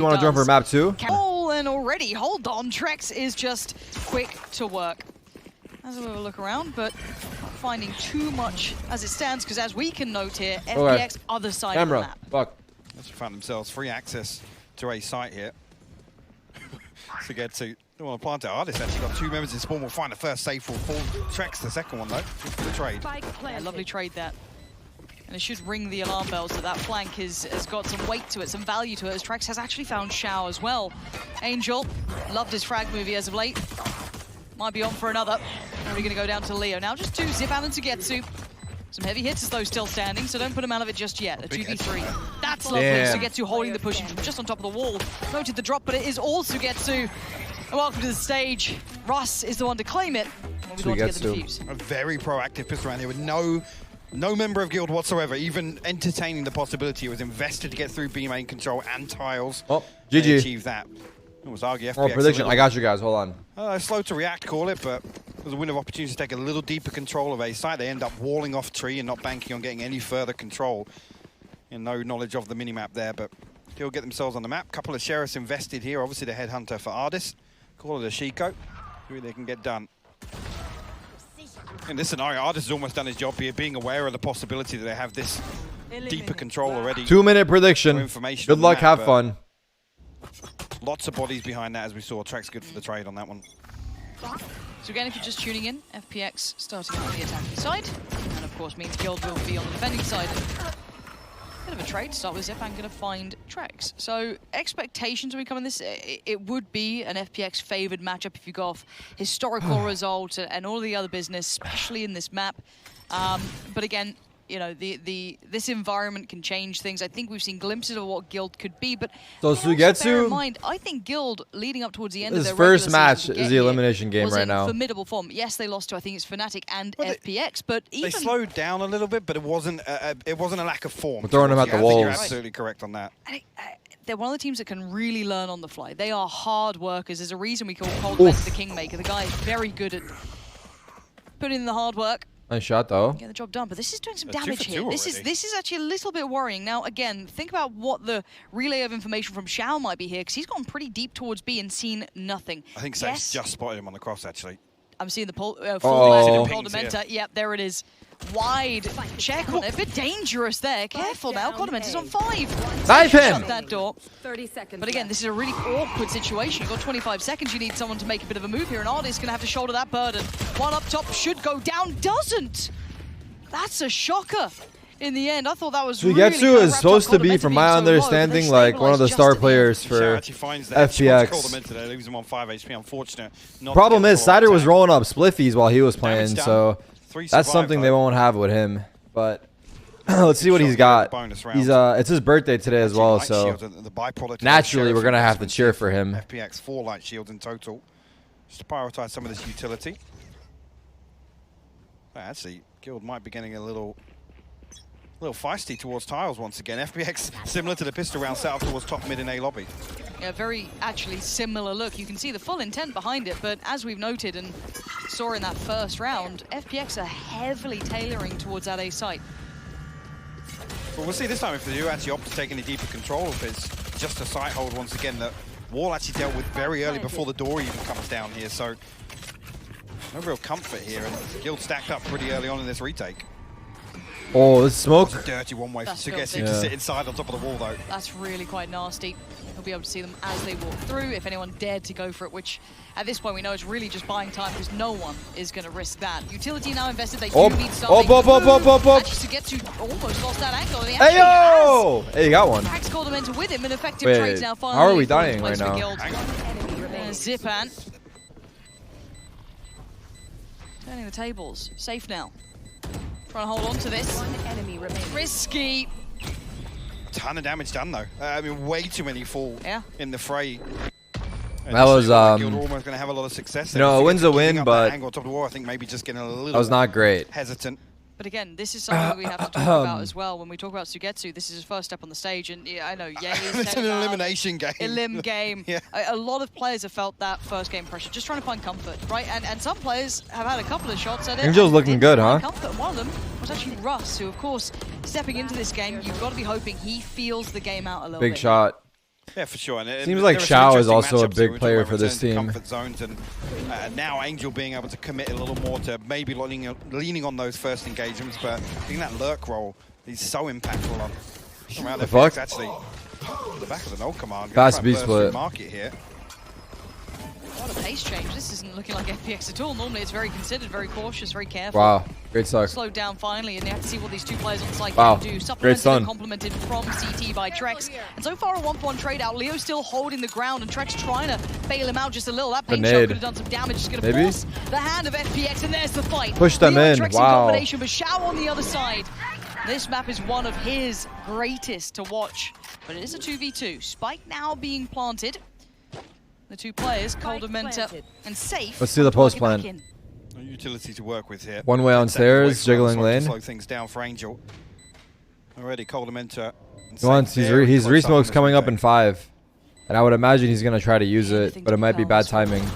You want to jump for map 2? Oh, and already, hold on. Trex is just quick to work. Has a little look around, but not finding too much as it stands, because as we can note here, FPX other side of the map. Fuck. They found themselves free access to a site here. To get to, don't want to plant it hard. It's actually got 2 members in spawn. We'll find the first safe for Trex, the second one though, for the trade. Yeah, lovely trade there. And it should ring the alarm bells that that flank has got some weight to it, some value to it, as Trex has actually found Shao as well. Angel, loved his frag movie as of late. Might be on for another. Probably going to go down to Leo. Now just 2, Zipan and Sugetsu. Some heavy hits as though still standing, so don't put him out of it just yet. A 2v3. That's lovely. Sugetsu holding the push from just on top of the wall. Noted the drop, but it is all Sugetsu. And welcome to the stage. Russ is the one to claim it. We'll be the one to get the defuse. A very proactive pistol around here with no member of guild whatsoever, even entertaining the possibility. It was invested to get through B main control and tiles. Oh, GG. GG. Achieve that. It was FPX. More prediction. I got you guys. Hold on. Slow to react, call it, but it was a window of opportunity to take a little deeper control of a site. They end up walling off tree and not banking on getting any further control. And no knowledge of the minimap there, but still get themselves on the map. Couple of sheriffs invested here. Obviously the headhunter for Ardis. Call it a Shiko. See what they can get done. In this scenario, Ardis has almost done his job here, being aware of the possibility that they have this deeper control already. 2-minute prediction. Good luck, have fun. Lots of bodies behind that, as we saw. Trex good for the trade on that one. So again, if you're just tuning in, FPX starting on the attacking side, and of course means Guild will be on the defending side. Bit of a trade to start with. Zipan going to find Trex. So expectations when we come in this, it would be an FPX favoured matchup if you go off historical results and all the other business, especially in this map. But again, you know, this environment can change things. I think we've seen glimpses of what Guild could be, but so Sugetsu, bear in mind, I think Guild leading up towards the end of their first match is the elimination game right now. Formidable form. Yes, they lost to I think it's Fnatic and FPX, but even they slowed down a little bit, but it wasn't a lack of form. We're throwing them at the walls. You're absolutely correct on that. They're one of the teams that can really learn on the fly. They are hard workers. There's a reason we call Coldman the Kingmaker. The guy is very good at putting in the hard work. Nice shot, though. Get the job done, but this is doing some damage here. This is actually a little bit worrying. Now, again, think about what the relay of information from Shao might be here, because he's gone pretty deep towards B and seen nothing. I think Seth's just spotted him on the cross, actually. I'm seeing the full Cordamenta. Yep, there it is. Wide check on it. A bit dangerous there. Careful now. Cordamenta's on 5. Knife him! Shut that door. 30 seconds. But again, this is a really awkward situation. You've got 25 seconds. You need someone to make a bit of a move here, and Ardis going to have to shoulder that burden. One up top should go down. Doesn't. That's a shocker. In the end, I thought that was Sugetsu is supposed to be, from my understanding, like one of the star players for FPX. Leaves him on 5 HP. Unfortunate. Problem is, Cider was rolling up spliffies while he was playing, so that's something they won't have with him. But let's see what he's got. It's his birthday today as well, so naturally we're gonna have to cheer for him. FPX 4 light shields in total, just to prioritize some of this utility. Actually, Guild might be getting a little feisty towards tiles once again. FPX, similar to the pistol round, set up towards top mid in A lobby. Yeah, very actually similar look. You can see the full intent behind it, but as we've noted and saw in that first round, FPX are heavily tailoring towards that A site. But we'll see this time if they do actually opt to take any deeper control, if it's just a site hold once again that Wall actually dealt with very early before the door even comes down here, so no real comfort here, and Guild stacked up pretty early on in this retake. Oh, this smoke. That's a dirty one way for Sugetsu to sit inside on top of the wall, though. That's really quite nasty. He'll be able to see them as they walk through, if anyone dared to go for it, which at this point we know is really just buying time, because no one is going to risk that. Utility now invested, they do need something. Actually, Sugetsu almost lost that angle. Hey, yo! Hey, you got one. Max Cordamenta with him, and effective trades now finally. How are we dying right now? Zipan. Turning the tables. Safe now. Trying to hold on to this. One enemy remains. Risky. Ton of damage done though. I mean, way too many fall in the fray. And that was Guild almost going to have a lot of success. You know, a win's a win, but angle on top of the wall, I think maybe just getting a little. That was not great. Hesitant. But again, this is something we have to talk about as well. When we talk about Sugetsu, this is his first step on the stage, and yeah, I know, it's an elimination game. Elim game. A lot of players have felt that first game pressure, just trying to find comfort, right? And some players have had a couple of shots at it. Angel's looking good, huh? Comfort. One of them was actually Russ, who, of course, stepping into this game, you've got to be hoping he feels the game out a little bit. Big shot. Yeah, for sure. And seems like Xiao is also a big player for this team. Comfort zones, and now Angel being able to commit a little more to maybe leaning on those first engagements, but I think that lurk role is so impactful on. The fuck? Actually, the back of the null command. Fast B split. Market here. What a pace change. This isn't looking like FPX at all. Normally it's very considered, very cautious, very careful. Wow, great suck. Slowed down finally, and they have to see what these two players on site Wow. can do. Great Supplemented stun. and complemented from CT by Trex. And so far a 1-1 trade out. Leo's still holding the ground, and Trex trying to bail him out just a little. That paint shot could have done some damage. Just going to force the hand of FPX, and there's the fight. Push them Leo in. Trex Wow. combination, but Xiao on the other side. This map is one of his greatest to watch, but it is a 2v2. Spike now being planted. The two players, Cold Mentor and Safe. Let's see the post plant. No utility to work with here. One way on stairs, jiggling lane. Slow things down for Angel. Already Cold Mentor. Once he's re-smokes coming up in 5, and I would imagine he's gonna try to use it, but it might be bad timing.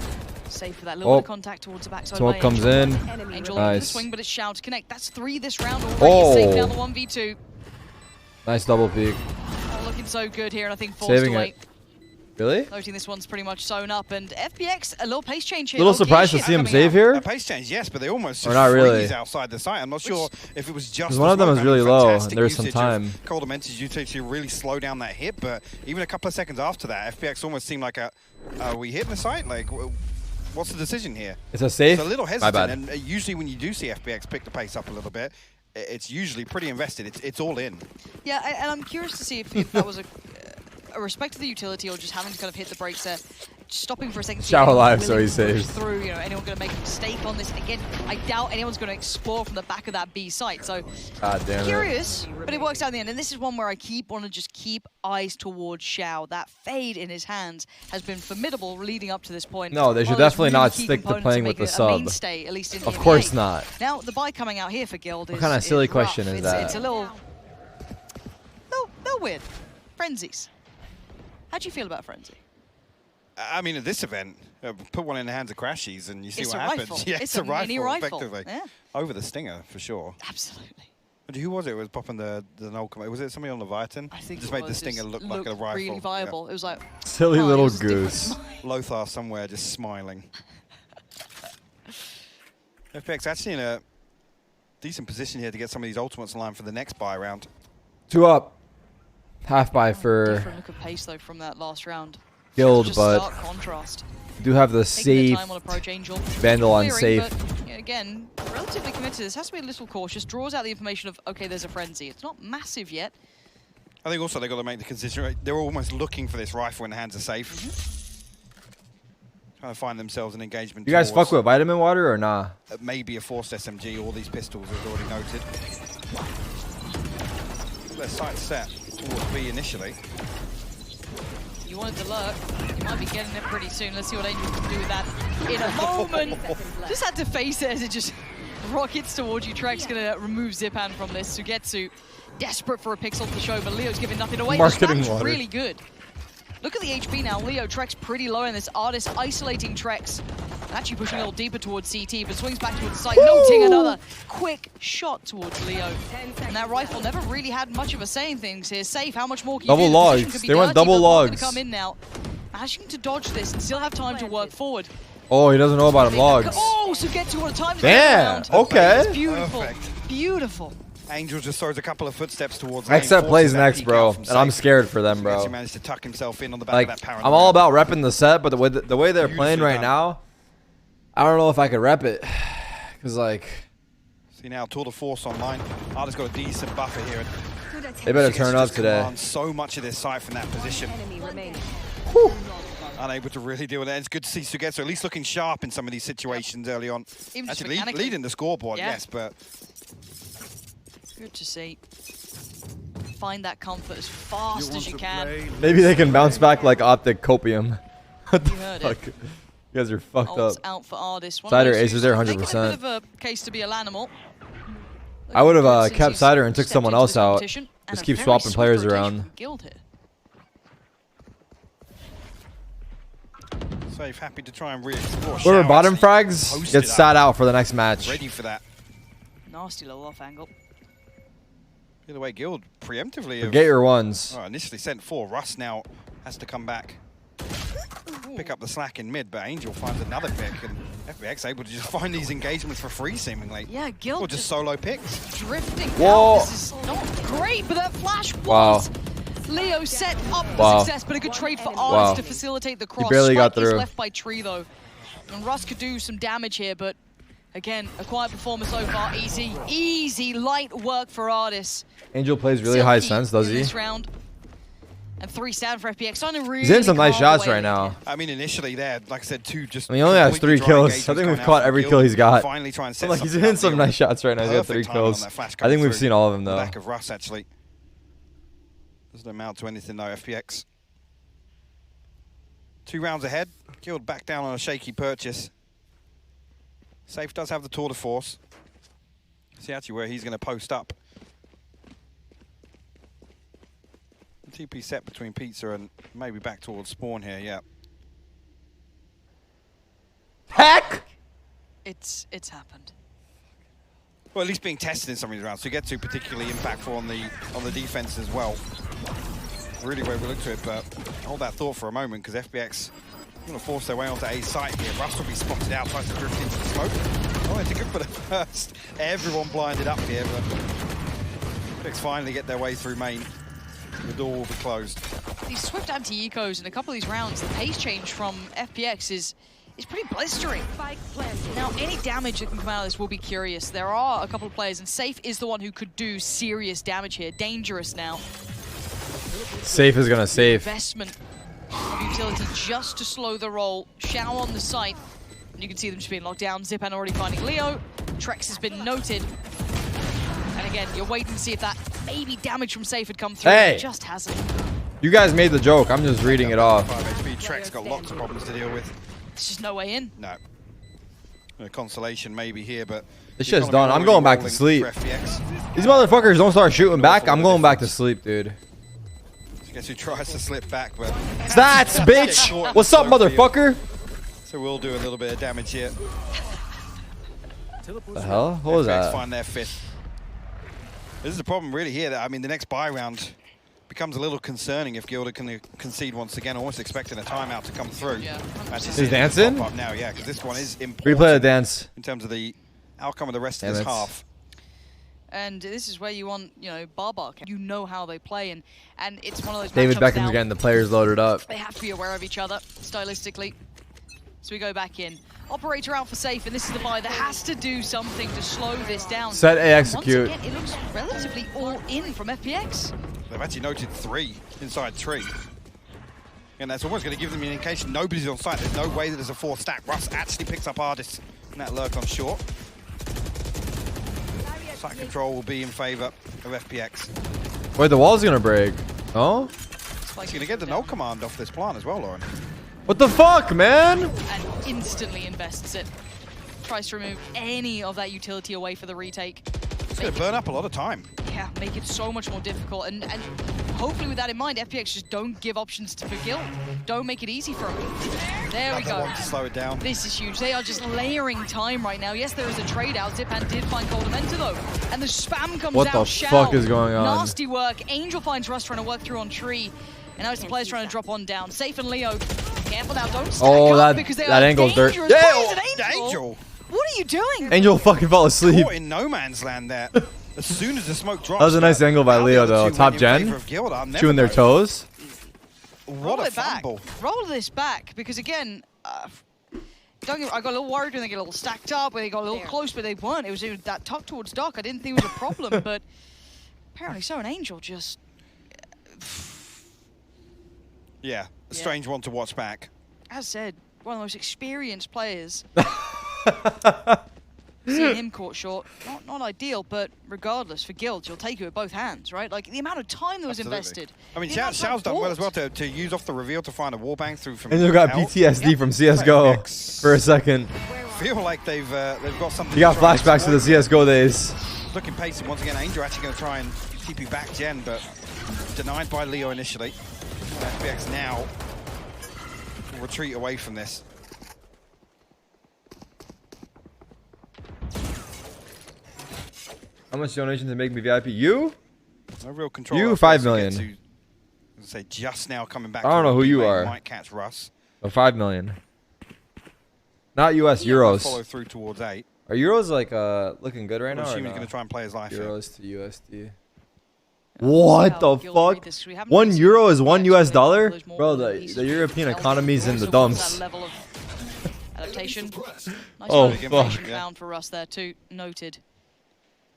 Safe for that little bit of contact towards the backside. Smoke comes in. Angel Nice. swing, but it's Xiao to connect. That's 3 this round already. Safe down the 1v2. Nice double peek. Oh, looking so good here, and I think forced Saving away. it. Really? Noting this one's pretty much sewn up, and FPX, a little pace change here. Little surprised to see him save here. A pace change, yes, but they almost just not really. freeze outside the site. I'm not sure if it was just because one of them is really low, and there's some time. Cold Mentor's utility to really slow down that hit, but even a couple of seconds after that, FPX almost seemed like are we hitting the site? Like, what's the decision here? It's a safe. It's a little My bad. hesitant, and usually when you do see FPX pick the pace up a little bit, it's usually pretty invested. It's all in. Yeah, and I'm curious to see if that was a respect to the utility or just having to kind of hit the brakes there. Stopping for a second. Xiao alive, so he saves. Through, you know, anyone going to make a mistake on this? And again, I doubt anyone's going to explore from the back of that B site. So, curious, but it works out in the end. And this is one where I want to just keep eyes towards Xiao. That fade in his hands has been formidable leading up to this point. No, they should definitely not stick to playing with the sub. Mainstay, at least in the of course NBA. not. Now, the buy coming out here for Guild is What kind of silly question rough. is that? It's a little weird. Frenzies. How do you feel about Frenzy? I mean, at this event, put one in the hands of Crashies and you see what happens. Rifle. Yeah, it's a rifle, effectively. Yeah. Over the Stinger, for sure. Absolutely. But who was it who was popping the null command? Was it somebody on Leviathan? I think just it made the Stinger look like a rifle. Really viable. Yeah. It was like silly little goose. Lothar somewhere just smiling. FPX actually in a decent position here to get some of these ultimates in line for the next buy round. 2 up. Half buy for different look of pace though from that last round. Guild, just but stark contrast. do have the safe time on approach, Angel. Vandal on Clearing, safe. But, again, relatively committed to this. Has to be a little cautious. Draws out the information of, okay, there's a frenzy. It's not massive yet. I think also they've got to make the consideration. They're almost looking for this rifle in the hands of safe. Trying to find themselves an engagement. You guys fuck with vitamin water or nah? Maybe a forced SMG. All these pistols, as already noted. Their sights set towards B initially. You wanted to lurk. You might be getting it pretty soon. Let's see what Angel can do with that in a moment. Just had to face it as it just rockets towards you. Trek's going to remove Zipan from this. Sugetsu desperate for a pixel to show, but Leo's giving nothing away. Marketing water. Really good. Look at the HP now. Leo, Trek's pretty low in this. Artist isolating Trex. Actually pushing a little deeper towards CT, but swings back towards the side, noting another quick shot towards Leo. And that rifle never really had much of a say in things here. Safe, how much more can you do? Double logs. They went double logs. Come in now. Managing to dodge this and still have time to work forward. Oh, he doesn't know about him logs. Oh, Sugetsu on a time to damn. Okay. It's beautiful. Perfect. Beautiful. Angel just throws a couple of footsteps towards Next lane, set plays forces that next, peek bro, out from and I'm safe. scared for them, bro. He managed to tuck himself in on the back Like, of that I'm all about repping the set, but the way they're playing right done. now, I don't know if I could rep it. Because, like... See now, Tour de Force online. Arda's got a decent buffer here. They better turn up today. So much of this site from that position. Unable to really deal with it. It's good to see Sugetsu at least looking sharp in some of these situations early on. Even Actually, leading the scoreboard, yeah. yes, but... Good to see. Find that comfort as fast as you can. Maybe they can bounce back like Optic Copium. What the You heard fuck? it. You guys are fucked Ults up. out for Ardis. Cider Ace is there 100%. Making a bit of a case to be a Lanimal. I would have Since kept he's Cider and took stepped someone into else this out. competition, and Just a keep very swapping swift players rotation around. from Guild here. Safe, happy to try and re-explore. Whoever Xiao bottom actually frags posted gets up, sat out for the next match. ready for that. Nasty little off angle. Either way, Guild preemptively have Get your ones. initially sent 4. Russ now has to come back, pick up the slack in mid, but Angel finds another pick, and FBX able to just find these engagements for free, seemingly. Yeah, Guild or just solo picks. Drifting Whoa. out. This is not great, but that flash was Leo set up for success, but a good trade for Arts to facilitate the cross. He barely got through. Is left by Tree, though. And Russ could do some damage here, but again, a quiet performance so far. Easy, light work for Artis. Angel plays really high sense, does he? This round. And 3 stand for FPX. Really He's hitting some nice shots right now. I mean, initially there, like I said, two just. I mean, he only has 3 kills. I think we've caught every kill he's got. Finally trying to set Like, he's hitting some nice shots right now. He's got 3 kills. I think we've seen all of them though. Back of Russ actually. Doesn't amount to anything though. FPX. 2 rounds ahead. Guild back down on a shaky purchase. Safe does have the tour de force. See actually where he's going to post up. TP set between Pizza and maybe back towards spawn here, yeah. Heck! It's happened. Well, at least being tested in some of these rounds, so you get to particularly impactful on the defense as well. Really way we look to it, but hold that thought for a moment, because FBX going to force their way onto A site here. Russ will be spotted out, tries to drift into the smoke. Oh, it's good for the first. Everyone blinded up here, but FBX finally get their way through main. The door will be closed. These swift anti-ecos in a couple of these rounds, the pace change from FPX is pretty blistering. Now, any damage that can come out of this will be curious. There are a couple of players, and Safe is the one who could do serious damage here. Dangerous now. Safe is gonna save. Investment of utility just to slow the roll. Shao on the site. And you can see them just being locked down. Zipan already finding Leo. Trex has been noted. And again, you're waiting to see if that maybe damage from Safe had come through. Hey! It just hasn't. You guys made the joke. I'm just reading it off. 5 HP. Trex got lots of problems to deal with. There's just no way in. No. A consolation maybe here, but This shit's done. I'm going back to sleep. These motherfuckers don't start shooting back. I'm going back to sleep, dude. Guess who tries to slip back, but Stats, bitch! What's up, motherfucker? So we'll do a little bit of damage here. The hell? What was that? Find their 5th. This is the problem really here. That I mean, the next buy round becomes a little concerning if Gilda can concede once again. Almost expecting a timeout to come through. Yeah. He's dancing? Up now, yeah, because this one is important. Replay the dance. In terms of the outcome of the rest of this half. And this is where you want, you know, Barbark. You know how they play, and it's one of those. David matchups Beckham's now. getting the players loaded up. They have to be aware of each other stylistically. So we go back in. Operator out for Safe, and this is the buy that has to do something to slow this down. Set A, execute. Once again, it looks relatively all in from FPX. They've actually noted 3 inside tree. And that's almost going to give them an indication nobody's on site. There's no way that there's a 4th stack. Russ actually picks up Artis, and that lurk on short. Site control will be in favor of FPX. Wait, the wall's gonna break. Oh? He's going to get the null command off this plant as well, Lauren. What the fuck, man? And instantly invests it. Tries to remove any of that utility away for the retake. It's going to burn up a lot of time. Yeah, make it so much more difficult. And hopefully with that in mind, FPX just don't give options to Guild. Don't make it easy for them. There we go. Want to slow it down. This is huge. They are just layering time right now. Yes, there is a trade out. Zipan did find Golden Mentor though. And the spam comes out. What the fuck is going on? Nasty work. Angel finds Russ trying to work through on tree. And now it's the players trying to drop on down. Safe and Leo. Careful now, don't stack up because they that are angle's dirt. dangerous. What is it, Angel! What are you doing? Angel fucking fell asleep. Caught in no man's land there. As soon as the smoke drops. That was a nice angle by Leo though. Top gen. Chewing their toes. What a fumble. Roll this back because again, I got a little worried when they get a little stacked up, when they got a little close, but they weren't. It was that tuck towards Doc. I didn't think it was a problem, but apparently so. An Angel just. Yeah, a strange one to watch back. As said, one of the most experienced players. Seeing him caught short, not ideal, but regardless, for Guild, you'll take it with both hands, right? Like, the amount of time that was invested. I mean, Xiao's done well as well to use off the reveal to find a wallbang through from Angel got PTSD from CSGO for a second. Feel like they've got something. He got flashbacks to the CSGO days. Looking pacey once again. Angel actually going to try and TP back Gen, but denied by Leo initially. FBX now will retreat away from this. How much donation to make me VIP? You? No real control. You 5 million. As I say, just now coming back. I don't know who you are. Might catch Russ. Oh, 5 million. Not US, euros. Follow through towards 8. Are euros like looking good right now? I'm or assuming no? he's going to try and play his life. Euros to USD. What the fuck? 1 euro is 1 US dollar? Bro, the European economy's in the dumps. Adaptation. Nice Oh, information fuck. found for us there too. Noted.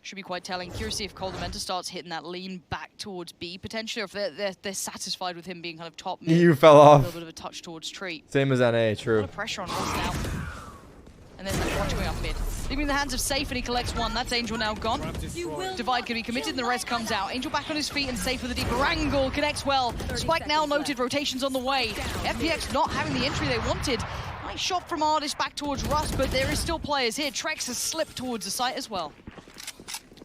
Should be quite telling. Curious to see if Coldamenta starts hitting that lean back towards B potentially, or if they're satisfied with him being kind of top mid. You fell A off. little bit of a touch towards tree. Same as NA, A lot true. of pressure on Ross now. And there's that watch going up mid. Leaving in the hands of Safe, and he collects one. That's Angel now gone. Divide can be committed, and the rest comes out. Angel back on his feet, and Safe with a deeper angle. Connects well. Spike now noted. Rotations on the way. FPX not having the entry they wanted. Nice shot from Artist back towards Russ, but there is still players here. Trex has slipped towards the site as well.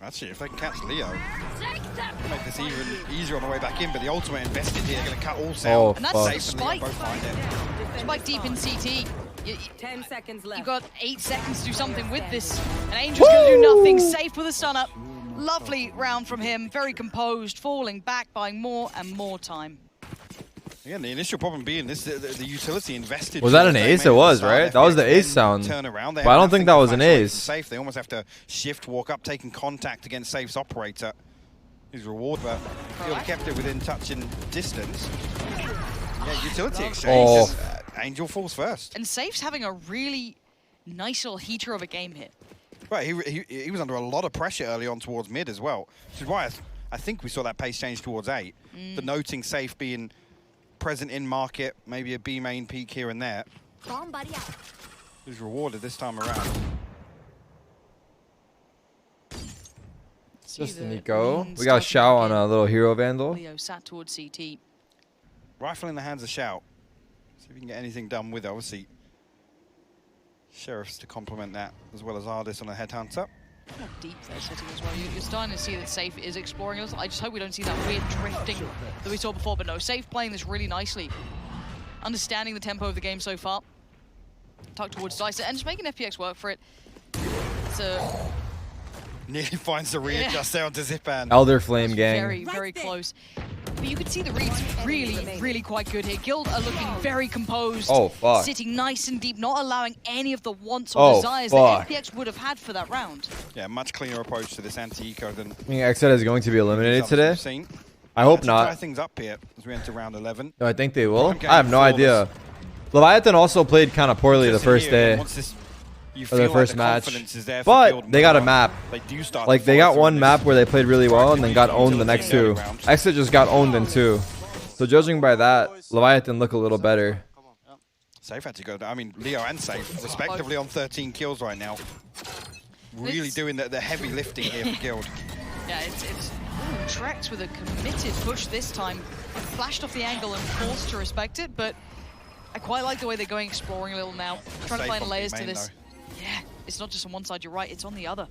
Actually, if they can catch Leo, make this even easier on the way back in, but the ultimate invested here, going to cut all sound. Oh, And that's fuck. a Spike. Spike deep in CT. 10 seconds left. You've got 8 seconds to do something with this. And Angel's going to do nothing. Safe with a stun up. Lovely round from him. Very composed, falling back, buying more and more time. Again, the initial problem being this: the utility invested. Was that an ace? It was, right? That was the ace sound. Turn around. But I don't think that was an ace. Safe. They almost have to shift, walk up, taking contact against Safe's operator. His reward, but he kept it within touching distance. Yeah, utility exchange. Oh. Angel falls first. And Safe's having a really nice little heater of a game here. Right, he was under a lot of pressure early on towards mid as well, which is why I think we saw that pace change towards 8. The noting Safe being present in market, maybe a B main peak here and there. He's rewarded this time around. Just a Nico. We got Shao on a little hero vandal. Leo sat towards CT. Rifle in the hands of Shout. See if we can get anything done with it. Obviously, Sheriffs to complement that, as well as Ardis on a headhunter. How deep they're sitting as well. You're starting to see that Safe is exploring us. I just hope we don't see that weird drifting that we saw before. But no, Safe playing this really nicely. Understanding the tempo of the game so far. Tucked towards Dicer and just making FPX work for it. It's a... Nearly finds the readjust there onto Zipan. Elder Flame gang. Very, very close. But you can see the reads really, really quite good here. Guild are looking very composed. Oh, fuck. Sitting nice and deep, not allowing any of the wants or desires that FPX would have had for that round. Yeah, much cleaner approach to this anti-eco than... I think Exet is going to be eliminated today. we've seen. I hope Let's not. Try things up here as we enter round 11. No, I think they will. I have no idea. Leviathan also played kind of poorly the first day. Or their first match. But they got a map. Like, they got one map where they played really well and then got owned the next 2. Exit just got owned in 2. So judging by that, Leviathan look a little better. Safe had to go down. I mean, Leo and Safe, respectively, on 13 kills right now. Really doing the heavy lifting here for Guild. Yeah, it's Trex with a committed push this time. Flashed off the angle and forced to respect it, but I quite like the way they're going exploring a little now. Trying to find layers to this. Yeah, it's not just on one side, you're right, it's on the other.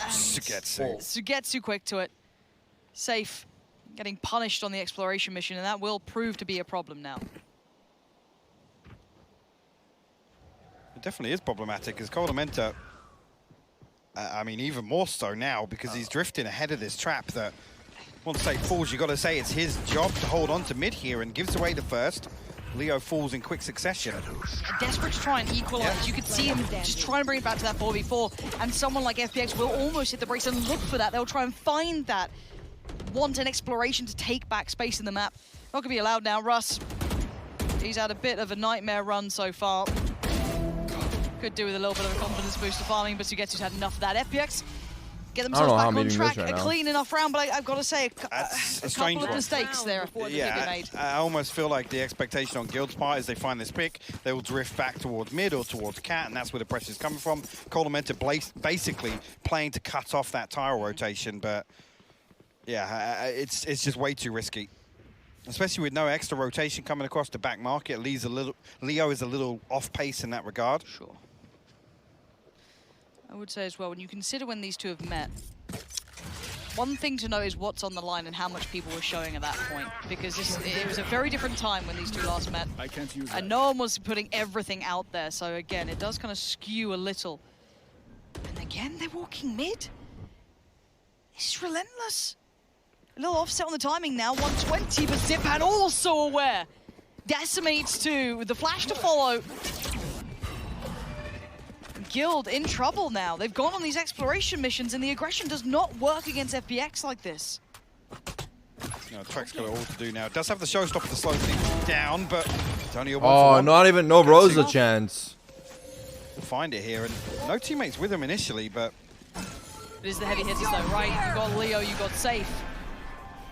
Sugetsu quick to it. Safe, getting punished on the exploration mission, and that will prove to be a problem now. It definitely is problematic, because Coldamenta, I mean, even more so now, because he's drifting ahead of this trap that, once Safe falls, you got to say it's his job to hold on to mid here, and gives away the first. Leo falls in quick succession. Desperate to try and equalize. You could see him just trying to bring it back to that 4v4, and someone like FPX will almost hit the brakes and look for that. They'll try and find that, want an exploration to take back space in the map. Not gonna be allowed now. Russ, he's had a bit of a nightmare run so far. Could do with a little bit of a confidence boost to farming, but Sugetsu's had enough of that. FPX get themselves back on track. A clean enough round, but I've got to say, a couple of mistakes there. Yeah, I almost feel like the expectation on Guild's part is they find this pick, they will drift back towards mid or towards Cat, and that's where the pressure's coming from. Coldamenta basically playing to cut off that tile rotation, but yeah, it's just way too risky. Especially with no extra rotation coming across the back market. Leo is a little off pace in that regard. Sure. I would say as well, when you consider when these two have met, one thing to know is what's on the line and how much people were showing at that point. Because it was a very different time when these two last met. And no one was putting everything out there. So again, it does kind of skew a little. And again, they're walking mid. This is relentless. A little offset on the timing now, 120, but Zipan also aware. Decimates too, with the flash to follow. Guild in trouble now. They've gone on these exploration missions, and the aggression does not work against FPX like this. No, Tarek's got it all to do now. It does have the showstopper to slow things down, but it's only a 1-for-1. Oh, not even no Rosa chance. We'll find it here, and no teammates with him initially, but It is the heavy hitters though, right? You got Leo, you got Safe.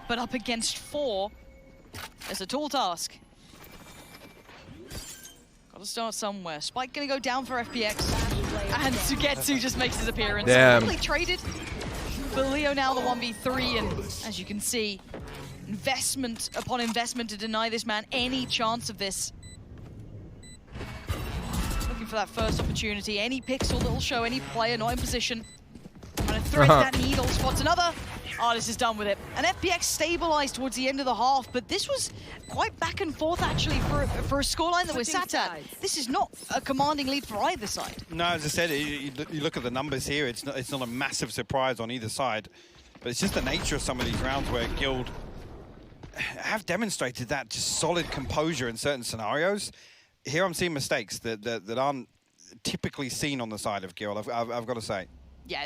But up against 4, it's a tall task. Gotta start somewhere. Spike gonna go down for FPX. And Sugetsu just makes his appearance. Damn. Quickly traded. But Leo now the 1v3, and as you can see, investment upon investment to deny this man any chance of this. Looking for that first opportunity. Any pixel that'll show any player not in position. Trying to thread that needle, spots another. Artist is done with it. And FPX stabilized towards the end of the half, but this was quite back and forth actually for a scoreline that we're sat at. This is not a commanding lead for either side. no, as I said, you look at the numbers here, it's not a massive surprise on either side, but it's just the nature of some of these rounds where Guild have demonstrated that just solid composure in certain scenarios. Here I'm seeing mistakes that aren't typically seen on the side of Guild, I've got to say. Yeah,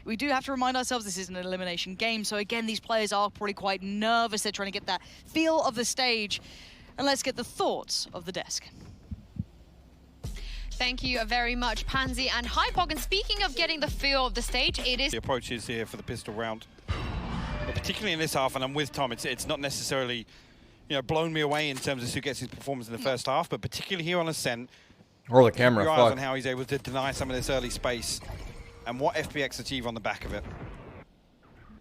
we do have to remind ourselves this is an elimination game, so again, these players are probably quite nervous. They're trying to get that feel of the stage. And let's get the thoughts of the desk. Thank you very much, Pansy and Hypog. And speaking of getting the feel of the stage, it is... The approach is here for the pistol round. But particularly in this half, and I'm with Tom, it's not necessarily, blown me away in terms of who gets his performance in the first half, but particularly here on ASCENT, Or the camera, your eyes fuck. on how he's able to deny some of this early space and what FPX achieve on the back of it.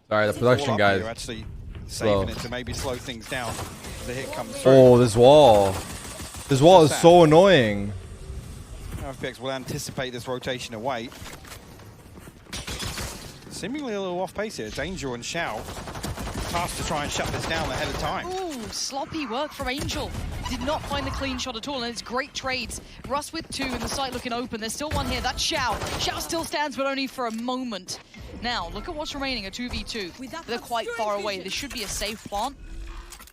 Sorry, the production All up guys. here actually saving it to maybe slow things down as the hit comes through. Oh, this wall. This wall is so annoying. FPX will anticipate this rotation away. Seemingly a little off pace here. It's Angel and Shao. Tasked to try and shut this down ahead of time. Ooh, sloppy work from Angel. Did not find the clean shot at all, and it's great trades. Russ with 2 and the site looking open. There's still one here. That's Shao. Shao still stands, but only for a moment. Now, look at what's remaining, a 2v2. They're quite far away. This should be a safe plant.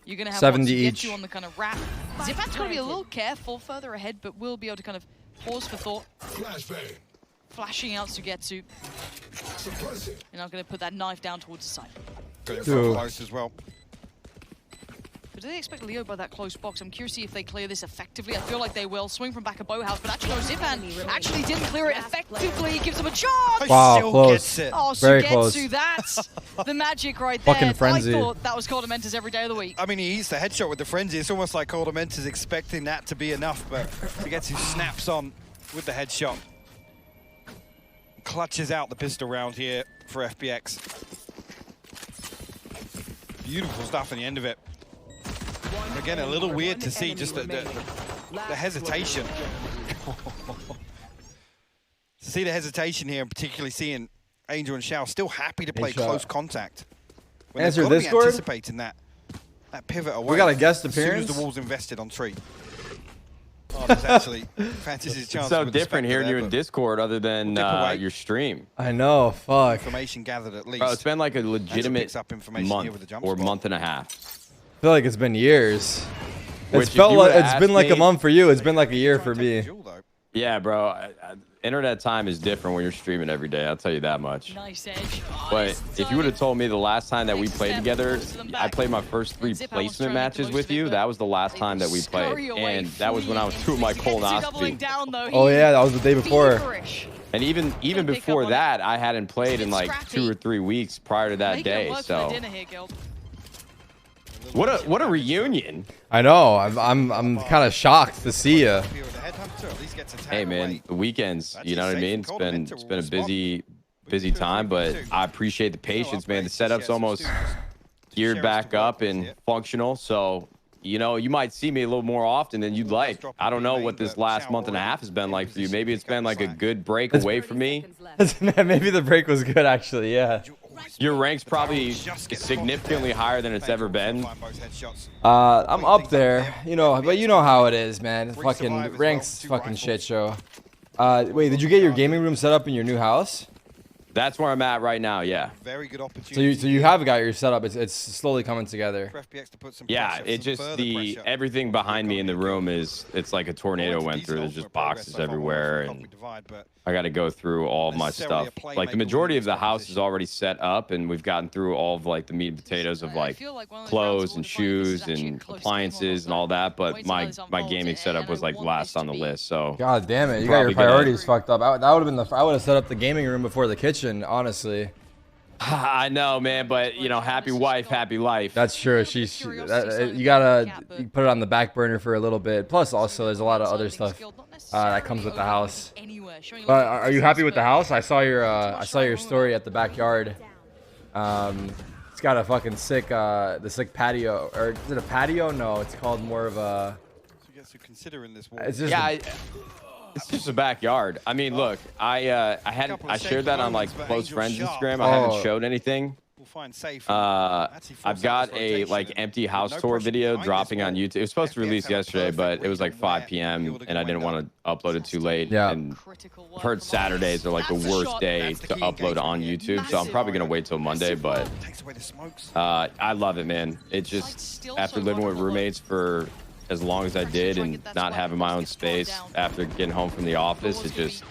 You're going to have 70 to get each. you on the kind of wrap. Zipan's got to be a little careful further ahead, but will be able to kind of pause for thought. Flashing out Sugetsu. You're not going to put that knife down towards the side. Got it from close as well. But do they expect Leo by that close box? I'm curious to see if they clear this effectively. I feel like they will. Swing from back of Bowhouse, but actually no, Zipan actually didn't clear it effectively. Gives him a chance! Wow, Still close. gets it. Oh, Very Sugetsu, close. that's the magic right there. Fucking frenzy. I thought that was Coldamentus every day of the week. I mean, he eats the headshot with the frenzy. It's almost like Coldament is expecting that to be enough, but Sugetsu snaps on with the headshot. Clutches out the pistol round here for FPX. Beautiful stuff in the end of it. Again, a little weird to see just the hesitation. To see the hesitation here, and particularly seeing Angel and Shao still happy to play close contact. When Answer they've got to be Discord? anticipating that pivot away. We got a guest as soon as appearance? the wall's invested on Tree. Oh, there's actually Fantasy's chance. It's so with the different Spectre hearing there, you in but Discord other than We'll dip away. your stream. I know, fuck. information gathered at least. Bro, it's been like a Fantasy legitimate picks up information here with the month jump or spot. month and a half. I feel like it's been years. Which, It's if felt you like would've it's been asked like a me- month for you. It's been like a year for Trying to take me. the duel, though. Yeah, bro. Internet time is different when you're streaming every day. I'll tell you that much. Nice edge. But if you would have told me the last time that we Next played step, together, close to them I back. played my first 3 Zip, I was placement trying to get matches the with most of you. it, That was the last They time that we scurry played. away, And that was when I was fleeing. doing my Sugetsu doubling colonoscopy. down, though. Oh yeah, that was the day before. Feverish. And even pick up before on it. that, I hadn't played in like Scrappy. 2 or 3 weeks prior to that Making it day. work for the So dinner here, Guild. what a reunion. I know. I'm kind of shocked to see you. Here with the headhunter, at least gets a tag Hey man, away. the weekends, That's you know his what I safe mean? and Coldamentor It's will been a respond. busy time, but I appreciate the patience, man. The setup's almost geared back up and functional, so you know, you might see me a little more often than you'd like. I don't know what this last month and a half has been like for you. Maybe it's been like a good break away from me. Maybe the break was good, actually. Yeah. Your rank's probably significantly higher than it's ever been. I'm up there, you know, but you know how it is, man. Fucking ranks, fucking shit show. Wait, did you get your gaming room set up in your new house? That's where I'm at right now. Yeah. Very good opportunity. So you have got your setup. It's slowly coming together. For FPX to put some Yeah, pressure, it some just further pressure. everything behind me in the room it's like a tornado Well, went through. There's decent just ultimate boxes progress so far, everywhere, well, and divide, but I got to go through all of my necessarily stuff. a Like the playmaker majority of within the this house is position. already set up, and we've gotten through all of like the meat and potatoes of I like feel like one of those rounds clothes will and define if this is shoes actually a and close game or appliances not, and all that. wait But till my this my unfolds, gaming setup and was I like want last this to on the be list. So God damn it! You got your Probably gonna- priorities fucked up. That would have been the. I would have set up the gaming room before the kitchen, honestly. I know, man, but you know, happy wife, happy life. That's true. You gotta put it on the back burner for a little bit. Plus, also, there's a lot of other stuff that comes with the house. But are you happy with the house? I saw your story at the backyard. It's got a fucking sick patio, or is it a patio? No, it's called more of a. So you guys should consider in this war. It's just Yeah, it's just a backyard. I mean, look, I shared that on like close friends Instagram. I haven't showed anything. We'll find safe. I've got a like empty house tour video dropping on YouTube. It was supposed to release yesterday, but it was like 5 p.m. and I didn't want to upload it too late. Yeah. And I've heard Saturdays are like the worst day to upload on YouTube, so I'm probably gonna wait till Monday. But Takes away the smokes. I love it, man. It just after living with roommates for as long as I did and not having my own space after getting home from the office, it's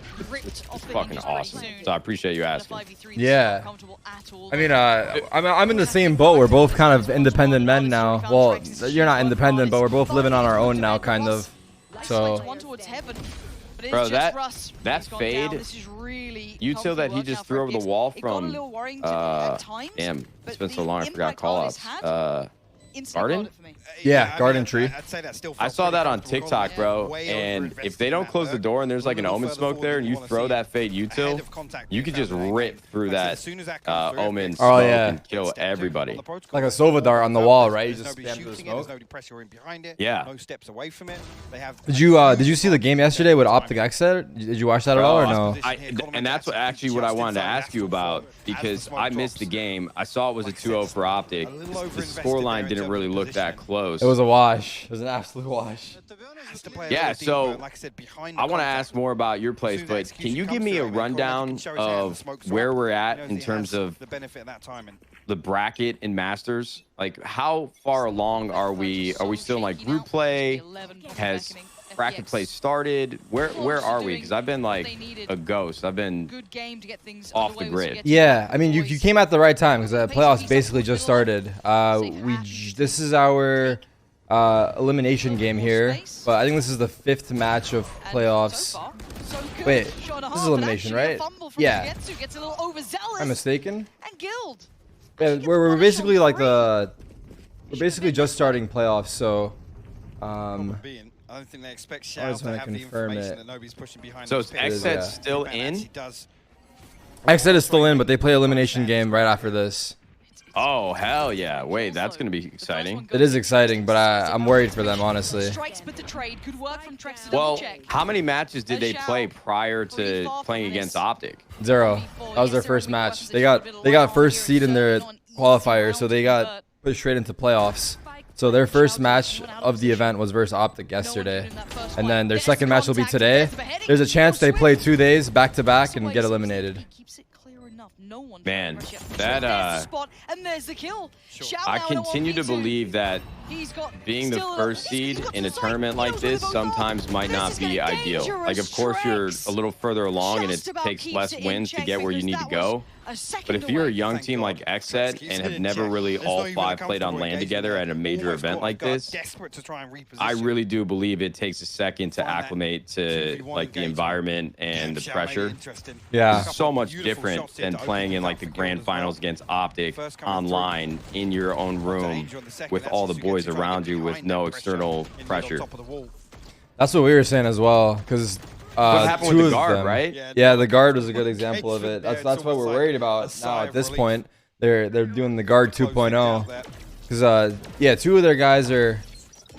fucking awesome. So I appreciate you asking. Yeah. I mean, I'm in the same boat. We're both kind of independent men now. Well, you're not independent, but we're both living on our own now, kind of. So. Bro, that fade, util that he just threw over the wall from, damn, it's been so long I forgot call-ups. Garden? Yeah, garden tree. I'd say that still I saw that on TikTok, bro, and if they don't close the door and there's like an omen smoke there and you throw that fade util, you could just rip through that omen smoke and kill everybody. Like a Sova dart on the wall, right? You just spam through the smoke. Yeah. No steps away from it. Did you see the game yesterday with Optic Exit? Did you watch that at all or no? And that's actually what I wanted to ask you about, because I missed the game. I saw it was a 2-0 for Optic. The scoreline didn't really look that close. It was a wash. It was an absolute wash. Yeah, so I want to ask more about your place, but can you give me a rundown of where we're at in terms of the bracket in Masters? Like, how far along are we? Are we still in like group play? Has bracket play started? Where are we? Because I've been like a ghost. I've been off the grid. Yeah, I mean, you came at the right time because the playoffs basically just started. This is our elimination game here, but I think this is the 5th match of playoffs. Wait, this is elimination, right? Yeah. I'm mistaken. Yeah, we're basically like we're basically just starting playoffs, so I don't think they expect I Shao just to wanna have the confirm information it. that nobody's pushing behind. So is Exet yeah. still in? Exit is still in, but they play elimination game right after this. Oh, hell yeah. Wait, that's going to be exciting. It is exciting, but I'm worried for them, honestly. Well, how many matches did they play prior to playing against Optic? 0. That was their first match. They got first seed in their qualifier, so they got pushed straight into playoffs. So their first match of the event was versus Optic yesterday, and then their second match will be today. There's a chance they play 2 days back to back and get eliminated. Man, that I continue to believe that being the first seed in a tournament like this sometimes might not be ideal. Like, of course, you're a little further along and it takes less wins to get where you need to go. But if you're a young team like Exet and have never really all 5 played on LAN together at a major event like this, I really do believe it takes a second to acclimate to like the environment and the pressure. Yeah. It's so much different than playing in like the grand finals against Optic online in your own room with all the boys around you with no external pressure. That's what we were saying as well, because what happened with the guard, right? Yeah, the guard was a good example of it. That's what we're worried about now at this point. They're doing the guard 2.0 because yeah, 2 of their guys are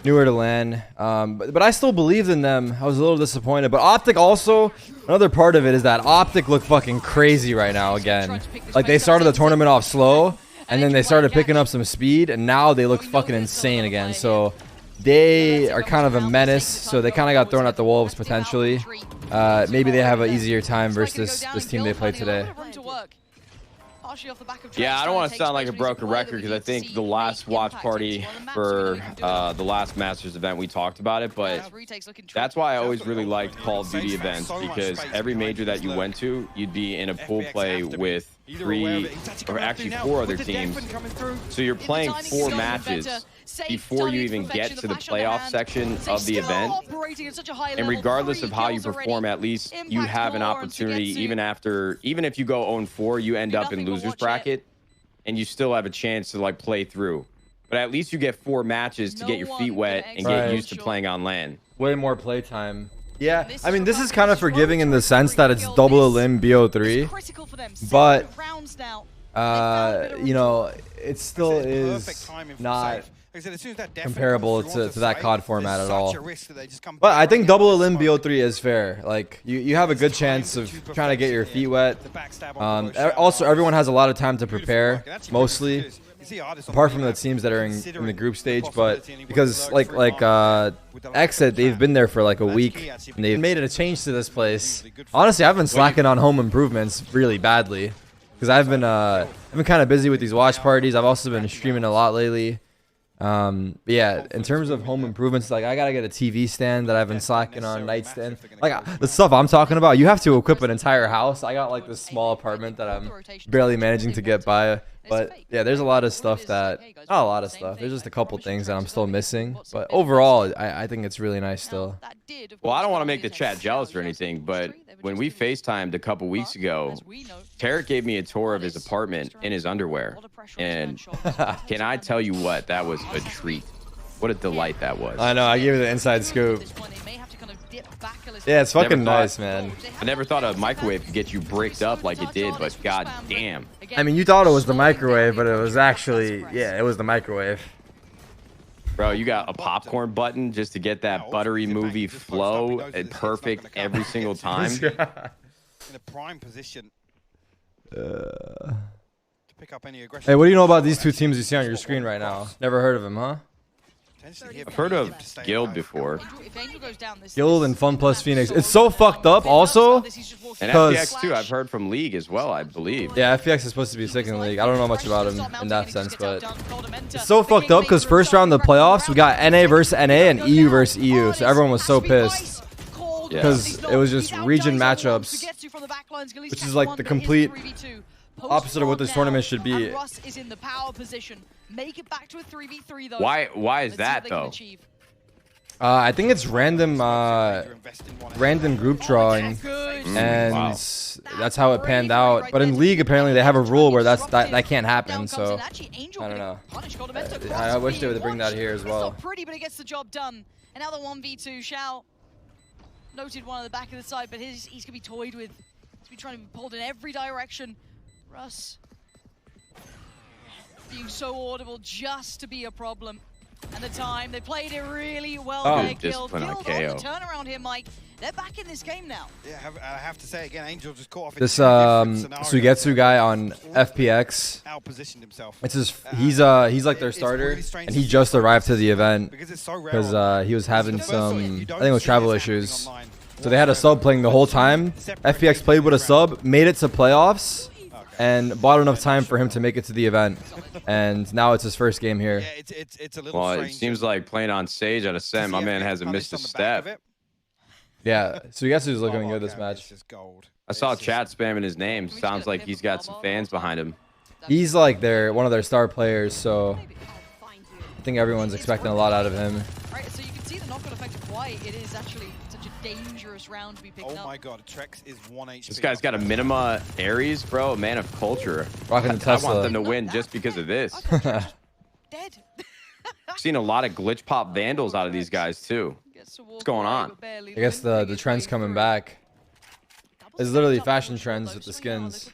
newer to LAN, but I still believed in them. I was a little disappointed, but Optic also, another part of it is that Optic look fucking crazy right now again. Like, they started the tournament off slow and then they started picking up some speed and now they look fucking insane again. So they are kind of a menace, so they kind of got thrown at the wolves potentially. maybe they have an easier time versus this team they play today. Yeah, I don't want to sound like a broken record because I think the last watch party for the last Masters event we talked about it, but that's why I always really liked Call of Duty events, because every major that you went to, you'd be in a pool play with 3 or actually 4 other teams. So you're playing 4 matches before you even get to the playoff section of the event. And regardless of how you perform, at least you have an opportunity, even if you go 0-4, you end up in loser's bracket and you still have a chance to like play through. But at least you get 4 matches to get your feet wet and get used to playing on LAN. Way more play time. Yeah, I mean, this is kind of forgiving in the sense that it's double elim BO3, but you know, it still is not comparable to that COD format at all. But I think double elim BO3 is fair. Like, you have a good chance of trying to get your feet wet. Also, everyone has a lot of time to prepare, mostly, apart from the teams that are in the group stage. But because like ASCENT, they've been there for like a week and they've made it a change to this place. Honestly, I've been slacking on home improvements really badly because I've been kind of busy with these watch parties. I've also been streaming a lot lately. But yeah, in terms of home improvements, like I gotta get a TV stand that I've been slacking on, nightstand. Like the stuff I'm talking about, you have to equip an entire house. I got like this small apartment that I'm barely managing to get by. But yeah, there's a lot of stuff that, not a lot of stuff. There's just a couple things that I'm still missing. But overall, I think it's really nice still. Well, I don't want to make the chat jealous or anything, but when we FaceTimed a couple weeks ago, Tarik gave me a tour of his apartment in his underwear. And can I tell you what? That was a treat. What a delight that was. I know, I gave you the inside scoop. Yeah, it's fucking nice, man. I never thought a microwave could get you bricked up like it did, but god damn. I mean, you thought it was the microwave, but it was actually, yeah, it was the microwave. Bro, you got a popcorn button just to get that buttery movie flow and perfect every single time. In a prime position to pick up any aggression. Hey, what do you know about these 2 teams you see on your screen right now? Never heard of them, huh? I've heard of Guild before. Guild and FunPlus Phoenix. It's so fucked up also. And FPX too, I've heard from League as well, I believe. Yeah, FPX is supposed to be sick in League. I don't know much about him in that sense, but it's so fucked up because first round of the playoffs, we got NA versus NA and EU versus EU. So everyone was so pissed because it was just region matchups, which is like the complete opposite of what this tournament should be. Why is that though? I think it's random group drawing, and that's how it panned out. But in League, apparently they have a rule where that can't happen. So I don't know. I wish they would bring that here as well. Pretty, but it gets the job done. And now the 1v2. Shao noted one on the back of the side, but he's gonna be toyed with. He's been trying to be pulled in every direction. Russ being so audible just to be a problem. And the time, they played it really well. There, Guild on the turnaround here, Mike. They're back in this game now. Yeah, I have to say again, Angel just caught off. This Suigetsu guy on FPX. Outpositioned himself. It's his. He's like their starter, and he just arrived to the event because he was having some, I think it was travel issues. So they had a sub playing the whole time. FPX played with a sub, made it to playoffs, and bought enough time for him to make it to the event. And now it's his first game here. Yeah, it's a little well, it seems like playing on Sage at ASCENT, my man hasn't missed a step. Yeah, Suigetsu's looking good this match. I saw chat spamming his name. Sounds like he's got some fans behind him. He's like one of their star players, so I think everyone's expecting a lot out of him. Right, so you can see the knock-on effect of why it is actually such a dangerous round to be picked up. Oh my god, Trex is 1 HP. This guy's got a Minima Ares, bro, a man of culture. Rocking the Tesla. I want them to win just because of this. Dead. I've seen a lot of glitch pop vandals out of these guys too. What's going on? I guess the trend's coming back. It's literally fashion trends with the skins.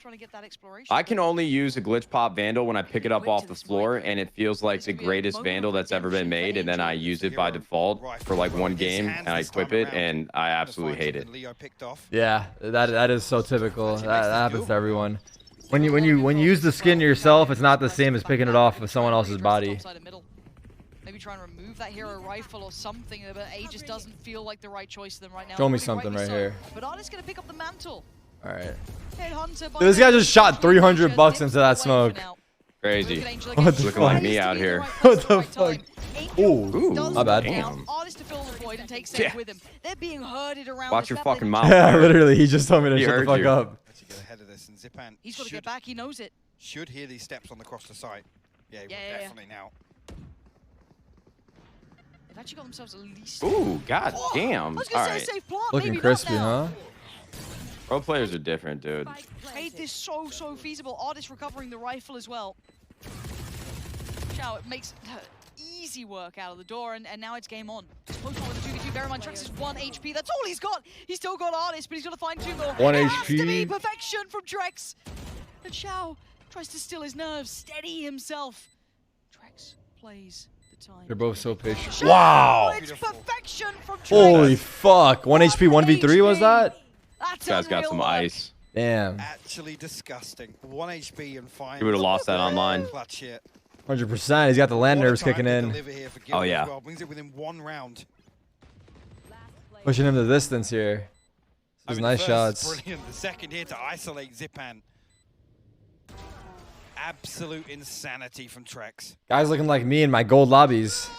I can only use a glitch pop vandal when I pick it up off the floor and it feels like the greatest vandal that's ever been made, and then I use it by default for like 1 game and I equip it and I absolutely hate it. Yeah, that is so typical. That happens to everyone. When you use the skin yourself, it's not the same as picking it off of someone else's body. maybe try and remove that hero rifle or something, but A just doesn't feel like the right choice to them right now. Show me Really something rightly right so. here. But Artist gonna pick up the mantle. All right. Headhunter by This guy now. just shot 300 bucks into that Away for smoke. now. Crazy. What the Looking like fuck? me out here. What the fuck? Ooh, Does my bad. down. Artist to fill the void and take safe Yeah. with him. They're being herded around. Watch this your map. fucking mouth. Yeah, Tarik. literally, he just told me to He shut the heard fuck you. up. Let's get ahead of this, and Zipan He's got to get back. He knows it. should hear these steps on the cross to site. Yeah, he will definitely now. They've actually got themselves at least. Ooh, god Oh, damn. I was All gonna say right. safe plant. Looking maybe crispy, not now. huh? Pro players are different, dude. Made this so feasible. Artist recovering the rifle as well. Shao, it makes easy work out of the door, and now it's game on. It's close one with the 2v2. Bear in mind, Trex is 1 HP. That's all he's got. He's still got Artist, but he's got to find 2 more. 1 It has to be HP. perfection from Trex. And Shao tries to still his nerves, steady himself. Trex plays the time. They're both so patient. Shao, Wow. it's perfection from Trex. Holy fuck. 1 HP, 1v3 was that? That's This guy's got unreal some work. ice. Damn. Actually disgusting. 1 HP and 5. He would have lost that online. Clutch hit. 100%. He's got the land nerves kicking in. Oh, yeah. Well. Brings it within 1 round. Pushing him the distance here. I These mean, nice the first is shots. Brilliant. The second here to isolate Zipan. Absolute insanity from Trex. Guys looking like me in my gold lobbies.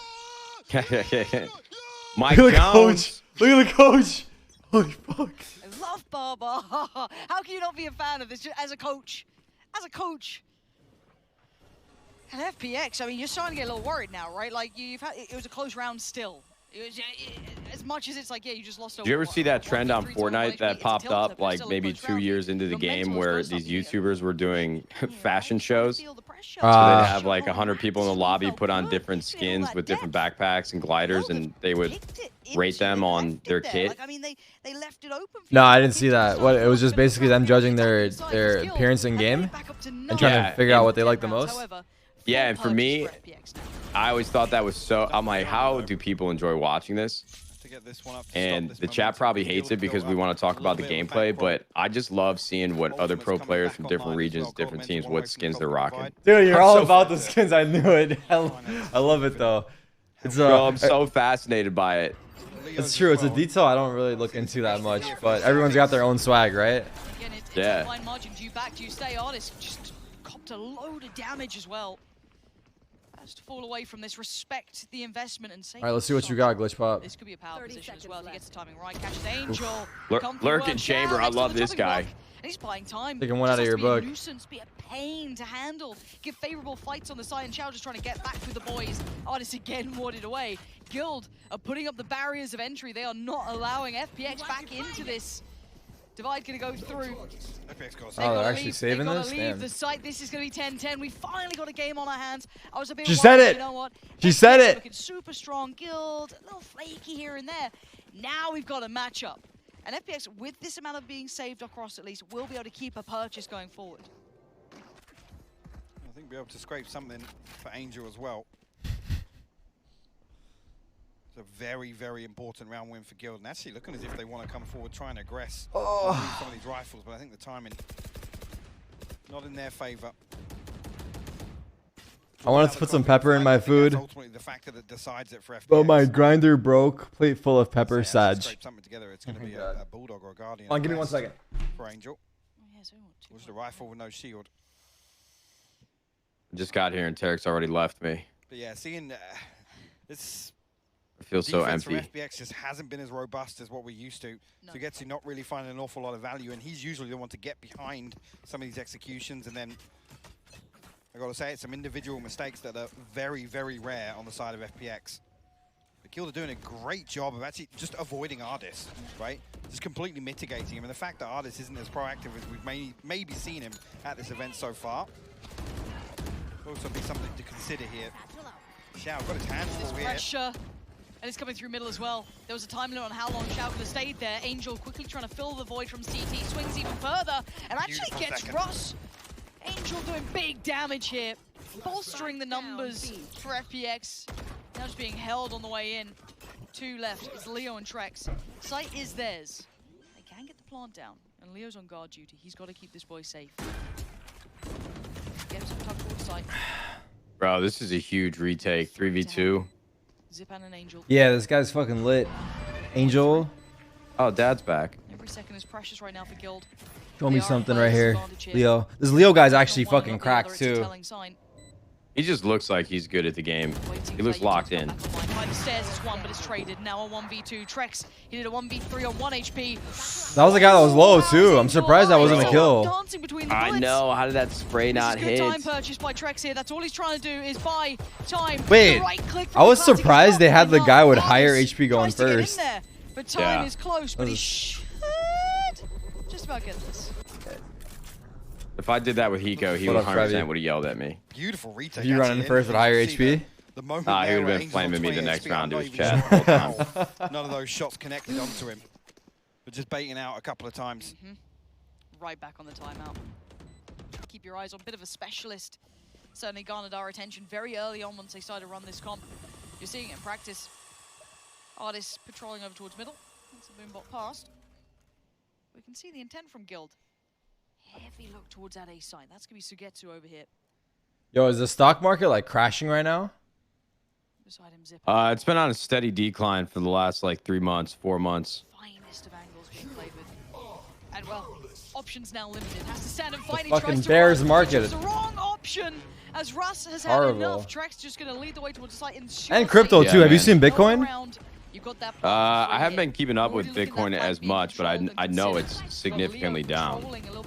Mike Look at the Jones. coach. Look at the coach. Holy fuck. I love Barber. How can you not be a fan of this as a coach? As a coach. And FPX, I mean, you're starting to get a little worried now, right? Like, it was a close round still. It was, as much as it's like, yeah, you just lost. Did you ever see that trend on Fortnite that popped up like maybe 2 years into the game where these YouTubers were doing fashion shows? So they'd have like 100 people in the lobby put on different skins with different backpacks and gliders, and they would rate them on their kit. I mean, they left it open. No, I didn't see that. What, it was just basically them judging their appearance in game and trying to figure out what they like the most. Yeah, and for me, I always thought that was so. I'm like, how do people enjoy watching this? And the chat probably hates it because we want to talk about the gameplay, but I just love seeing what other pro players from different regions, different teams, what skins they're rocking. Dude, you're all about the skins. I knew it. I love it though. It's Bro, I'm so fascinated by it. It's true. It's a detail I don't really look into that much, but everyone's got their own swag, right? Again, it's Yeah. a fine margin. Do you back? Do you stay? Artist just copped a load of damage as well. Has to fall away from this. Respect the investment and save. All right, let's see what you got, Glitch Pop. This could be a power position as well. He gets the timing right. Catches Angel. Lurking Chamber. I love this guy. And he's buying time. Taking one out of your book. Be a nuisance, be a pain to handle. Give favorable fights on the side, and Chao just trying to get back through the boys. Artist again warded away. Guild are putting up the barriers of entry. They are not allowing FPX back into this. Divide gonna go through. Oh, they're actually saving they this? leave Damn. the site. This is gonna be 10-10. We finally got a game on our hands. I was a bit She worried, said it. You know what? She said it. Looking super strong. Guild, a little flaky here and there. Now we've got a matchup. And FPX, with this amount of being saved across at least, will be able to keep a purchase going forward. I think we'll be able to scrape something for Angel as well. It's a very, very important round win for Guild. And actually looking as if they want to come forward, trying to aggress some of these rifles, but I think the timing not in their favor. I wanted to put some pepper in my food, Ultimately, the factor that decides it for FPX. but my grinder broke. Plate full of pepper, Sag. Sag. Something together. It's going to be a Bulldog or a Guardian. Hold on, give me 1 second. For Angel. Yes, Which is the rifle with no shield. I just got here and Tarik's already left me. But yeah, seeing this I feel so defense empty. from FPX just hasn't been as robust as what we're used to. No. So Getsu not really finding an awful lot of value, and he's usually the one to get behind some of these executions. And then I got to say, it's some individual mistakes that are very, very rare on the side of FPX. But Guild are doing a great job of actually just avoiding Ardis, right? Just completely mitigating him. And the fact that Ardis isn't as proactive as we've maybe seen him at this event so far will also be something to consider here. Shao got his hands full here. pressure. And it's coming through middle as well. There was a time limit on how long Shao could have stayed there. Angel quickly trying to fill the void from CT, swings even further, and actually Beautiful gets second. Russ. Angel doing big damage here, bolstering the numbers for FPX. Now just being held on the way in. 2 left, it's Leo and Trex. Site is theirs. They can get the plant down, and Leo's on guard duty. He's got to keep this boy safe. Get him some tuck towards site. Bro, this is a huge retake. 3v2. Zip and an Angel. Yeah, this guy's fucking lit. Angel. Oh, Dad's back. Every second is precious right now for Guild. Show me They are something at right here. advantage here. Leo. This Leo guy's actually Not one, fucking not the other, cracked it's a too. telling sign. He just looks like he's good at the game. Waiting He looks for locked Yuki to in. come back online. Behind the stairs is one, but it's traded. Now a 1v2. Trex, he did a 1v3 on 1 HP. That was a guy that was low too. I'm surprised that wasn't a kill. Dancing between the I bullets. know. How did that spray not This is good hit? time purchase by Trex here. That's all he's trying to do is buy time. Wait, The right click from I the was classic is surprised not they had the enough. guy with Artis higher HP going tries to get in first. there, but time Yeah. is close, but he was- should just about get this. If I did that with Hiko, he What up, 100% Trevi? would have yelled at me. Beautiful retake. If you run in actually. first with higher You can see HP? the moment Nah, he there would've where been Angel's on flaming me the 20 next HP, round I'm to not his even chest sure the whole how none of those shots connected onto him. But just baiting out a couple of times. Right back on the timeout. Keep your eyes on a bit of a specialist. Certainly garnered our attention very early on once they started to run this comp. You're seeing it in practice. Artists patrolling over towards middle. That's a boombot past. We can see the intent from Guild. Heavy look towards that A side. That's going to be Sugetsu over here. Yo, is the stock market like crashing right now? Beside him, Zip. It's been on a steady decline for the last like 3 months, 4 months. Finest of angles being played with. And well, options now limited. Has to stand and fight. He fucking tries to bears run, market. which was the wrong option. As Russ has had Horrible. enough. Trex just going to lead the way towards the site. And crypto Yeah, too. Have you man. seen Bitcoin? I haven't been keeping up with Bitcoin as much, but I know it's significantly down.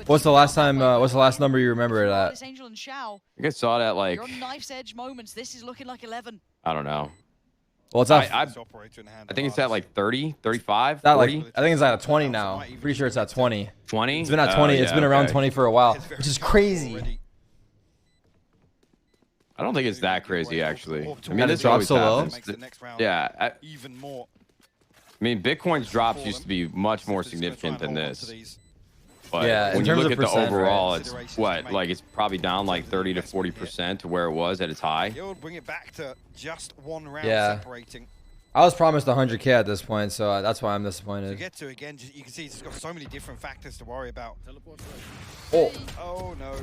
What's the last time? What's the last number you remember it at? Angel and Shao, I think I saw that like, you're on knife's edge moments. This is looking like 11. I don't know. Well, it's at. I think it's at like 30, 35, That like 40, I think it's at 20 now. Pretty sure it's at 20. 20. It's been at 20. It's been around okay. 20 for a while, which is crazy. I don't think it's that crazy actually. I mean, That it this dropped always so low? happens. Yeah, Even more. I mean, Bitcoin's drops used to be much more significant than this. But Yeah, in when you terms look of at the percent, overall, right? it's what, like it's probably down like 30 to 40% to where it was at its high. He'll bring it back to just one round Yeah. separating. I was promised 100K at this point, so that's why I'm To disappointed. get to again, you can see it's got so many different factors to worry about. Oh, Oh no.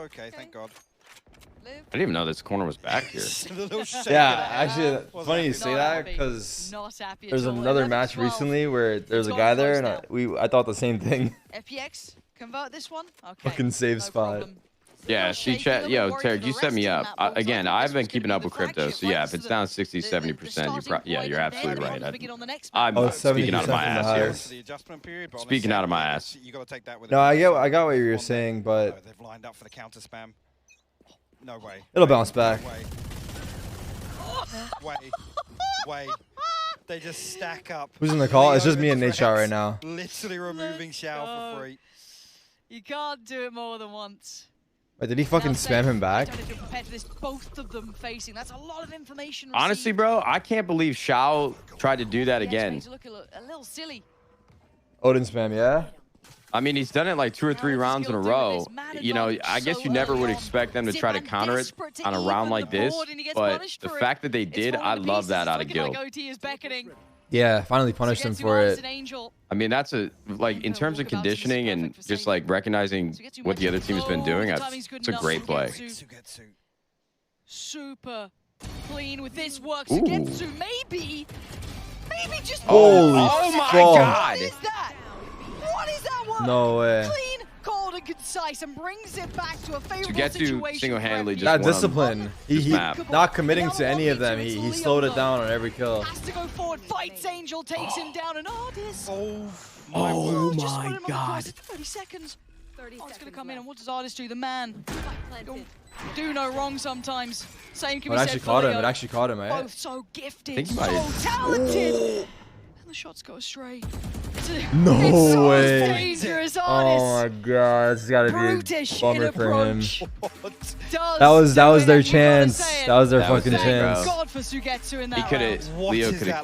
Okay, thank God. I didn't even know this corner was back here. The little shake yeah. of the hand. Actually, it's Wasn't funny you happy. say Not that happy. because Not happy at there's all. another 11-12. match recently where there's a It's guy gone there, close and now. I thought the same thing. FPX, convert this one. Okay. Fucking save no spot. problem. Yeah, see, chat. Yo, Tarik, you set me up. Again, I've been keeping up with crypto, so yeah, if it's down 60, 70%, you're absolutely right. I'm Oh, speaking out of my 70% from the ass here. highs. The adjustment period, but on a Speaking out of my 70, ass. You got to take that with No, a I got what you were one saying, there. but No, they've lined up for the counter spam. No way. it'll bounce back. Way. Way. They just stack up. Who's in the call? It's just me and Leo Nate Shaw right Trex now. Literally removing Shao go. for free. You can't do it more than once. Wait, did he fucking Now, spam him I back? don't know if you're prepared for this. Both of them facing. That's a lot of information. Honestly, received. bro, I can't believe Shao tried to do that Yeah, it's again. made to look a little silly. Odin spam, yeah. I mean, he's done it like 2 or 3 rounds in a row. You know, I guess you never would expect them to try to counter it on a round like this, but the fact that they did, I love that out of Guild. Yeah, finally punished him for it. I mean, that's like in terms of conditioning and just like recognizing what the other team's been doing, it's a great play. Sugetsu. Super clean with this work. Ooh. Sugetsu, maybe just. Holy Oh my fuck. God! What is that? What is that one? No way. Clean, cold, and concise, and brings it back to a favorable Sugetsu situation. single-handedly for just That won him. discipline. He map. not committing to any of them. He slowed it down on every kill. Has to go forward, fights Angel, takes him down, and Artis. Oh Just put my him on the God! course. It's 30 seconds. 30 Artis seconds gonna come in, left. and what does Artis do? The man. Planted. Do no wrong sometimes. Same can It be actually said caught for him. Leo. It actually caught him, right? Both so gifted, think he so might have- talented. And the shots go astray. No it's so way. dangerous, Oh Artis. my god, it's gotta be Brutish a bummer in for him. approach. That was Does do their it, and you gotta chance. say it. That was their That was fucking it, chance. bro. God for Sugetsu in that He could round. have. What Leo is could have. that